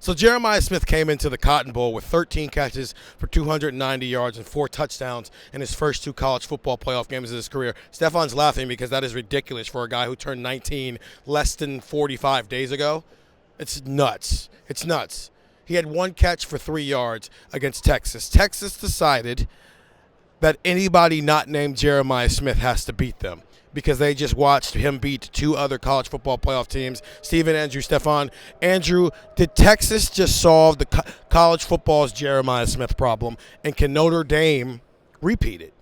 So Jeremiah Smith came into the Cotton Bowl with 13 catches for 290 yards and 4 touchdowns in his first 2 college football playoff games of his career. Stefan's laughing because that is ridiculous for a guy who turned 19 less than 45 days ago. It's nuts. It's nuts. He had 1 catch for 3 yards against Texas. Texas decided that anybody not named Jeremiah Smith has to beat them, because they just watched him beat 2 other college football playoff teams, Stephen, Andrew, Stefan. Andrew, did Texas just solve the college football's Jeremiah Smith problem, and can Notre Dame repeat it?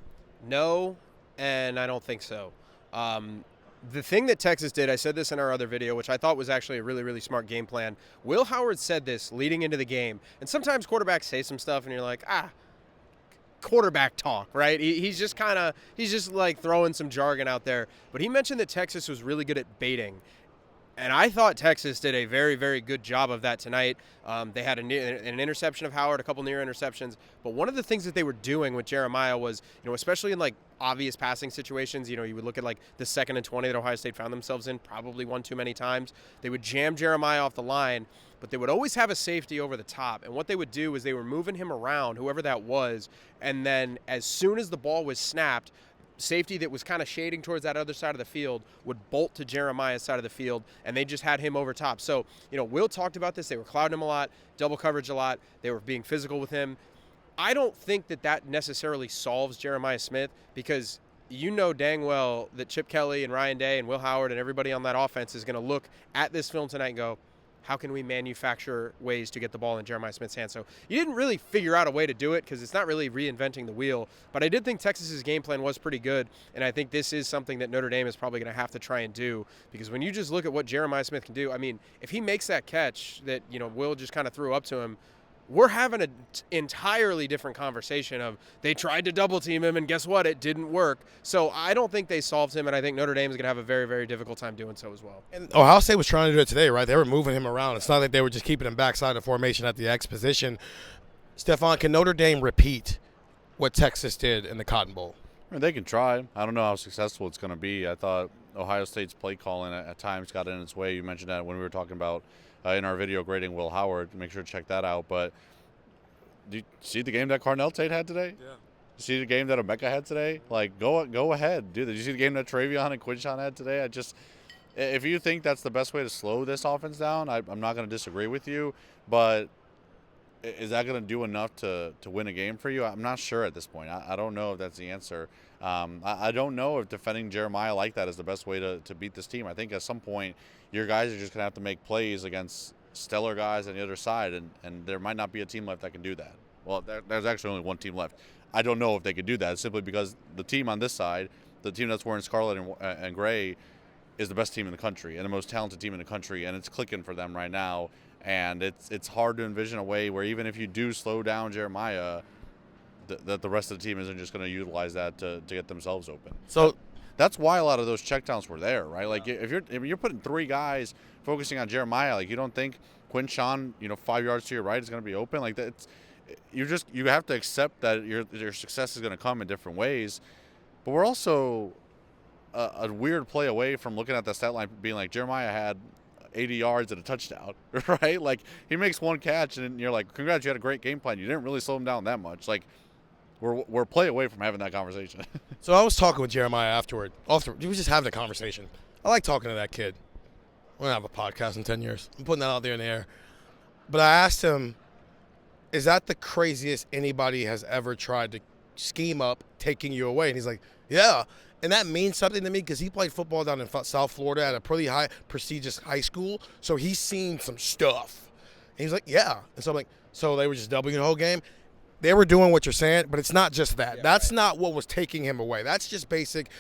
No, and I don't think so. The thing that Texas did, I said this in our other video, which I thought was actually a really, really smart game plan. Will Howard said this leading into the game, and sometimes quarterbacks say some stuff, and you're like, quarterback talk, right? He's just like throwing some jargon out there. But he mentioned that Texas was really good at baiting. And I thought Texas did a very, very good job of that tonight. They had an interception of Howard, a couple near interceptions. But one of the things that they were doing with Jeremiah was, especially in like obvious passing situations, you would look at like the 2nd and 20 that Ohio State found themselves in, probably one too many times. They would jam Jeremiah off the line, but they would always have a safety over the top. And what they would do is they were moving him around, whoever that was, and then as soon as the ball was snapped, safety that was kind of shading towards that other side of the field would bolt to Jeremiah's side of the field, and they just had him over top. So, Will talked about this. They were clouding him a lot, double coverage a lot. They were being physical with him. I don't think that necessarily solves Jeremiah Smith, because dang well that Chip Kelly and Ryan Day and Will Howard and everybody on that offense is going to look at this film tonight and go, how can we manufacture ways to get the ball in Jeremiah Smith's hands? So you didn't really figure out a way to do it, because it's not really reinventing the wheel. But I did think Texas's game plan was pretty good, and I think this is something that Notre Dame is probably going to have to try and do, because when you just look at what Jeremiah Smith can do, I mean, if he makes that catch that, Will just kind of threw up to him, we're having an entirely different conversation of they tried to double team him, and guess what? It didn't work. So I don't think they solved him, and I think Notre Dame is going to have a very, very difficult time doing so as well. And Ohio State was trying to do it today, right? They were moving him around. It's not like they were just keeping him backside of formation at the X position. Stefan, can Notre Dame repeat what Texas did in the Cotton Bowl? I mean, they can try. I don't know how successful it's going to be. I thought Ohio State's play calling at times got in its way. You mentioned that when we were talking about in our video grading Will Howard. Make sure to check that out. But do you see the game that Carnell Tate had today? Yeah. You see the game that Emeka had today? Like, go ahead. Did you see the game that Travion and Quinshon had today? If you think that's the best way to slow this offense down, I'm not going to disagree with you. But is that going to do enough to win a game for you? I'm not sure at this point. I don't know if that's the answer. I don't know if defending Jeremiah like that is the best way to beat this team. I think at some point your guys are just going to have to make plays against stellar guys on the other side, and there might not be a team left that can do that. Well, there's actually only one team left. I don't know if they could do that, simply because the team on this side, the team that's wearing scarlet and gray, is the best team in the country and the most talented team in the country, and it's clicking for them right now. And it's hard to envision a way where even if you do slow down Jeremiah, that the rest of the team isn't just going to utilize that to get themselves open. So that's why a lot of those checkdowns were there, right? Like if you're putting 3 guys focusing on Jeremiah, like you don't think Quinshon, 5 yards to your right is going to be open, like that. You have to accept that your success is going to come in different ways. But we're also a weird play away from looking at the stat line being like Jeremiah had 80 yards and a touchdown, right? Like he makes 1 catch and you're like, congrats, you had a great game plan. You didn't really slow him down that much. Like we're a play away from having that conversation. So I was talking with Jeremiah afterward. We was just having a conversation. I like talking to that kid. We're going to have a podcast in 10 years. I'm putting that out there in the air. But I asked him, is that the craziest anybody has ever tried to scheme up taking you away? And he's like, yeah. And that means something to me because he played football down in South Florida at a pretty prestigious high school. So he's seen some stuff. And he's like, yeah. And so I'm like, so they were just doubling the whole game? They were doing what you're saying, but it's not just that. Yeah, that's right. Not what was taking him away. That's just basic,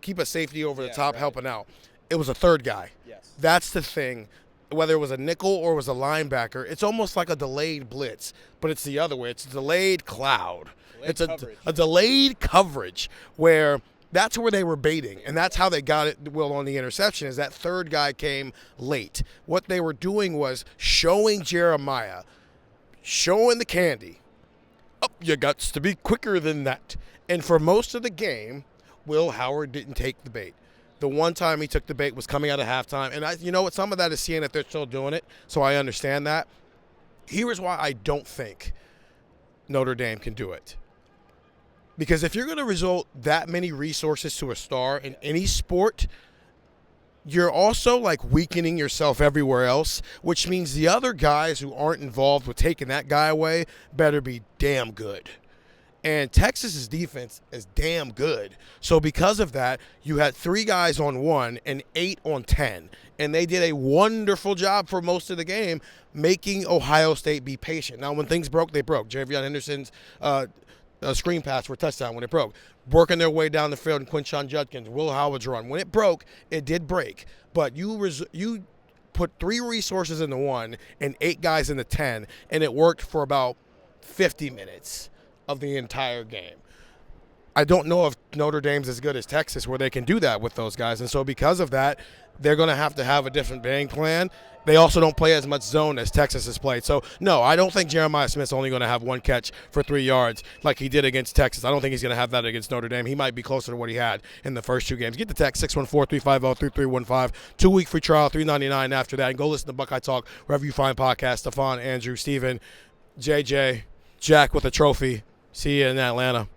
keep a safety over the top, right. Helping out. It was a third guy. Yes. That's the thing. Whether it was a nickel or it was a linebacker, it's almost like a delayed blitz, but it's the other way. It's a delayed cloud. It's a delayed coverage where that's where they were baiting, and that's how they got it, Will, on the interception, is that third guy came late. What they were doing was showing Jeremiah, showing the candy. Oh, you got to be quicker than that. And for most of the game, Will Howard didn't take the bait. The one time he took the bait was coming out of halftime. And you know what? Some of that is seeing that they're still doing it, so I understand that. Here's why I don't think Notre Dame can do it. Because if you're going to result that many resources to a star in any sport, you're also like weakening yourself everywhere else, which means the other guys who aren't involved with taking that guy away better be damn good. And Texas's defense is damn good. So because of that, you had 3 guys on 1 and 8 on 10. And they did a wonderful job for most of the game making Ohio State be patient. Now, when things broke, they broke. Javion Henderson's screen pass for a touchdown when it broke. Working their way down the field, and Quinshon Judkins, Will Howard's run. When it broke, it did break. But you put 3 resources in the 1 and 8 guys in the 10, and it worked for about 50 minutes of the entire game. I don't know if Notre Dame's as good as Texas where they can do that with those guys. And so because of that, they're going to have a different game plan. They also don't play as much zone as Texas has played. So, no, I don't think Jeremiah Smith's only going to have 1 catch for 3 yards like he did against Texas. I don't think he's going to have that against Notre Dame. He might be closer to what he had in the first 2 games. Get the text 614-350-3315. 2-week free trial, $3.99 after that. And go listen to Buckeye Talk wherever you find podcasts. Stefan, Andrew, Steven, JJ, Jack with a trophy. See you in Atlanta.